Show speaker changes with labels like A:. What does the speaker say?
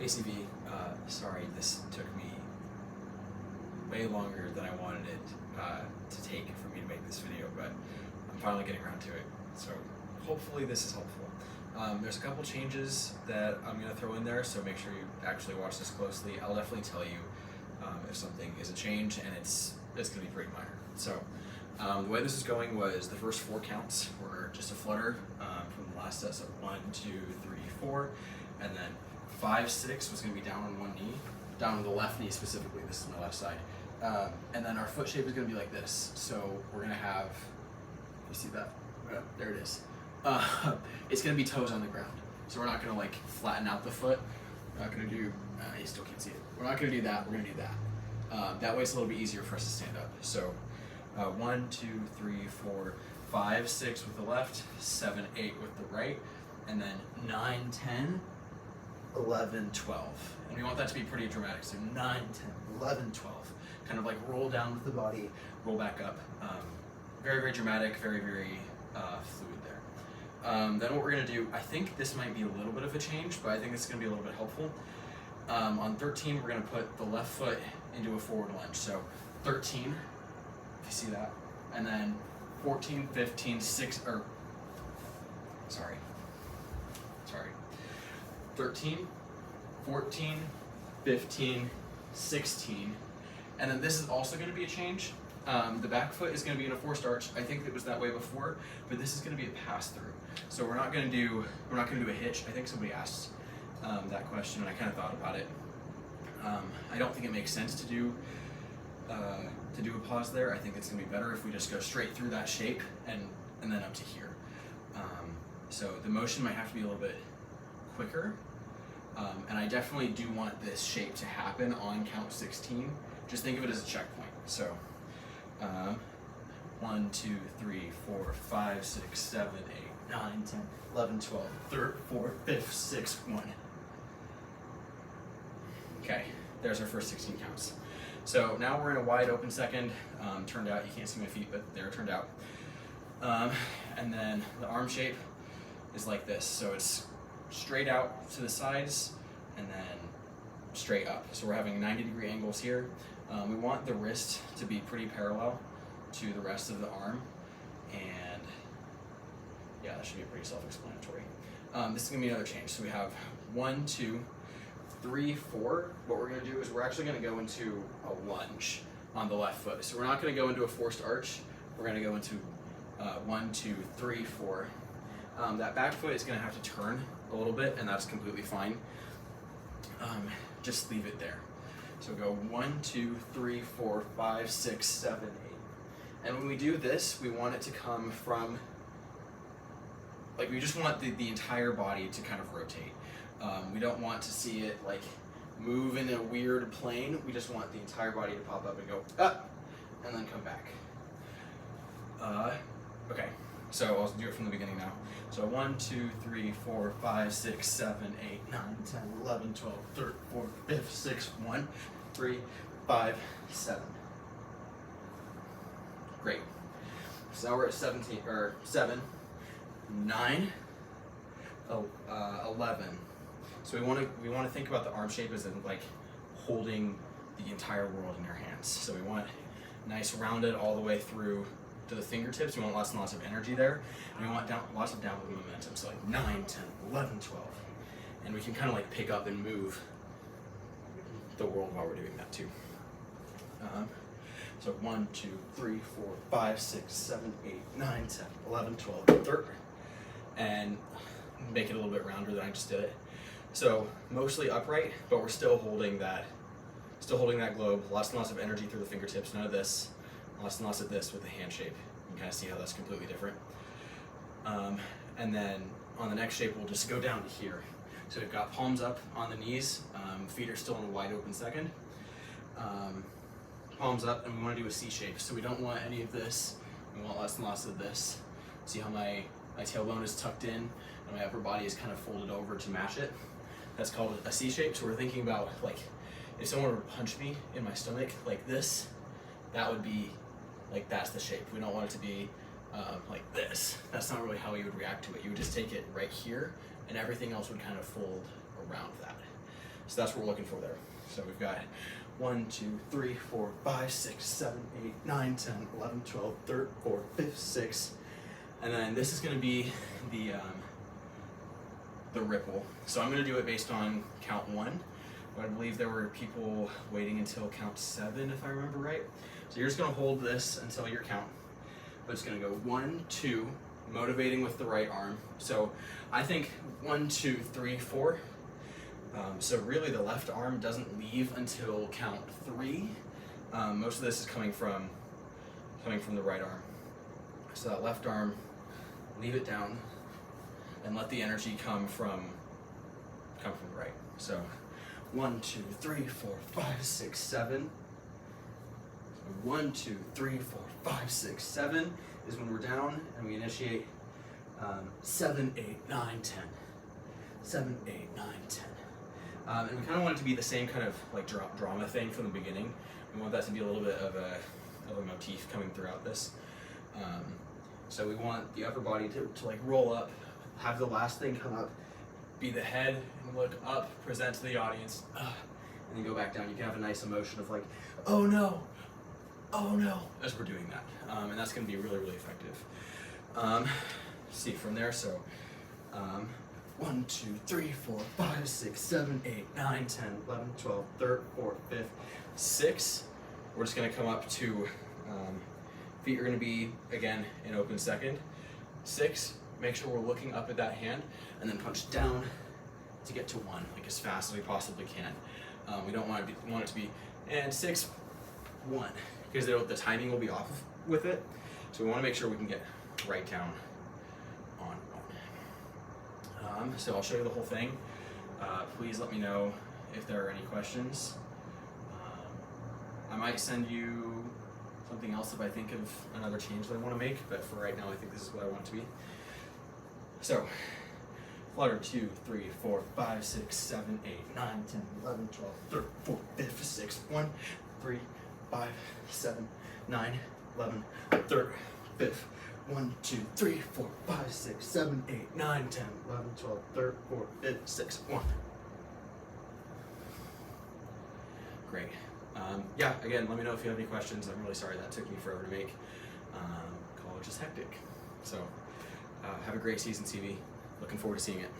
A: ACV, sorry this took me way longer than I wanted it to take for me to make this video, but I'm finally getting around to it, so hopefully this is helpful. There's a couple changes that I'm going to throw in there, so make sure you actually watch this closely. I'll definitely tell you if something is a change, and it's going to be pretty minor. So the way this is going was the first 4 counts were just a flutter from the last set, so 1, 2, 3, 4, and then 5, 6 was going to be down on one knee, down on the left knee specifically. This is my left side, and then our foot shape is going to be like this. So we're going to have, you see that? Oh, there it is. It's going to be toes on the ground. So we're not going to like flatten out the foot. We're not going to do, you still can't see it. We're not going to do that, we're going to do that. That way it's a little bit easier for us to stand up. So 1, 2, 3, 4, 5, 6 with the left, 7, 8 with the right, and then 9, 10, 11, 12. And we want that to be pretty dramatic. So 9, 10, 11, 12. Kind of like roll down with the body, roll back up. Very, very dramatic, very, very fluid there. Then what we're going to do, I think this might be a little bit of a change, but I think it's going to be a little bit helpful. On 13, we're going to put the left foot into a forward lunge. So 13, if you see that, and then 14, 15, 13, 14, 15, 16, and then this is also going to be a change. The back foot is going to be in a forced arch. I think it was that way before, but this is going to be a pass through. So we're not going to do a hitch. I think somebody asked that question, and I kind of thought about it. I don't think it makes sense to do a pause there. I think it's going to be better if we just go straight through that shape and then up to here. So the motion might have to be a little bit quicker, and I definitely do want this shape to happen on count 16. Just think of it as a checkpoint. So 1, 2, 3, 4, 5, 6, 7, 8, 9, 10, 11, 12, 13, 4, 5, 6, 1. Okay, there's our first 16 counts. So now we're in a wide open second. Turned out, you can't see my feet, but they're turned out. And then the arm shape is like this. So it's straight out to the sides and then straight up. So we're having 90-degree angles here. We want the wrist to be pretty parallel to the rest of the arm, and yeah, that should be pretty self-explanatory. This is gonna be another change. So we have 1, 2, 3, 4. What we're gonna do is we're actually gonna go into a lunge on the left foot. So we're not gonna go into a forced arch. We're gonna go into 1, 2, 3, 4. That back foot is gonna have to turn a little bit, and that's completely fine. Just leave it there. So go 1, 2, 3, 4, 5, 6, 7, 8. And when we do this, we want it to come from, like, we just want the entire body to kind of rotate. We don't want to see it like move in a weird plane. We just want the entire body to pop up and go up and then come back. Okay, so I'll do it from the beginning now. So 1, 2, 3, 4, 5, 6, 7, 8, 9, 10, 11, 12, 13, 14, 15, 6, 1, 3, 5, 7. Great. So now we're at 17 or 7, 9, 11. So we want to think about the arm shape as in like holding the entire world in your hands. So we want nice rounded all the way through to the fingertips. We want lots and lots of energy there. And we want lots of downward momentum. So like 9, 10, 11, 12. And we can kind of like pick up and move the world while we're doing that too. So 1, 2, 3, 4, 5, 6, 7, 8, 9, 10, 11, 12, 13. And make it a little bit rounder than I just did it. So mostly upright, but we're still holding that globe. Lots and lots of energy through the fingertips. None of this. Lots and lots of this with the hand shape. You can kind of see how that's completely different. And then on the next shape, we'll just go down to here. So we've got palms up on the knees. Feet are still in a wide open second. Palms up, and we want to do a C shape. So we don't want any of this. We want lots and lots of this. See how my tailbone is tucked in and my upper body is kind of folded over to match it. That's called a C shape. So we're thinking about like if someone were to punch me in my stomach like this, that would be like that's the shape. We don't want it to be like this. That's not really how you would react to it. You would just take it right here, and everything else would kind of fold around that.
B: So that's what we're looking for there. So we've got 1, 2, 3, 4, 5, 6, 7, 8, 9, 10, 11, 12, 13, 14, 15, 6. And then this is going to be the ripple. So I'm going to do it based on count 1. But I believe there were people waiting until count 7, if I remember right. So you're just going to hold this until your count. But it's going to go 1, 2, motivating with the right arm. So I think 1, 2, 3, 4. So really the left arm doesn't leave until count 3. Most of this is coming from the right arm. So that left arm, leave it down and let the energy come from the right. So 1, 2, 3, 4, 5, 6, 7. 1, 2, 3, 4, 5, 6, 7 is when we're down, and we initiate 7, 8, 9, 10. 7, 8, 9, 10. And we kind of want it to be the same kind of like drama thing from the beginning. We want that to be a little bit of a motif coming throughout this. So we want the upper body to like roll up, have the last thing come up, be the head, and look up, present to the audience, and then go back down. You can have a nice emotion of like, oh no, as we're doing that. And that's going to be really, really effective. See from there, so 1, 2, 3, 4, 5, 6, 7, 8, 9, 10, 11, 12, 13, 14, 15, 6. We're just going to come up to, feet are going to be, again, in open second. 6, make sure we're looking up at that hand, and then punch down to get to 1, like as fast as we possibly can. We don't want it to be, and 6, 1, because the timing will be off with it. So we want to make sure we can get right down on 1. So I'll show you the whole thing. Please let me know if there are any questions. I might send you something else if I think of another change that I want to make, but for right now I think this is what I want it to be. So, flutter 2, 3, 4, 5, 6, 7, 8, 9, 10, 11, 12, 13, 14, 15, 6, 1, 3, 5, 7, 9, 11, 13, 15, 1, 2, 3, 4, 5, 6, 7, 8, 9, 10, 11, 12, 13, 14, 15, 6, 1. Great. Yeah, again, let me know if you have any questions. I'm really sorry that took me forever to make. College is hectic. So, have a great season, CV. Looking forward to seeing it.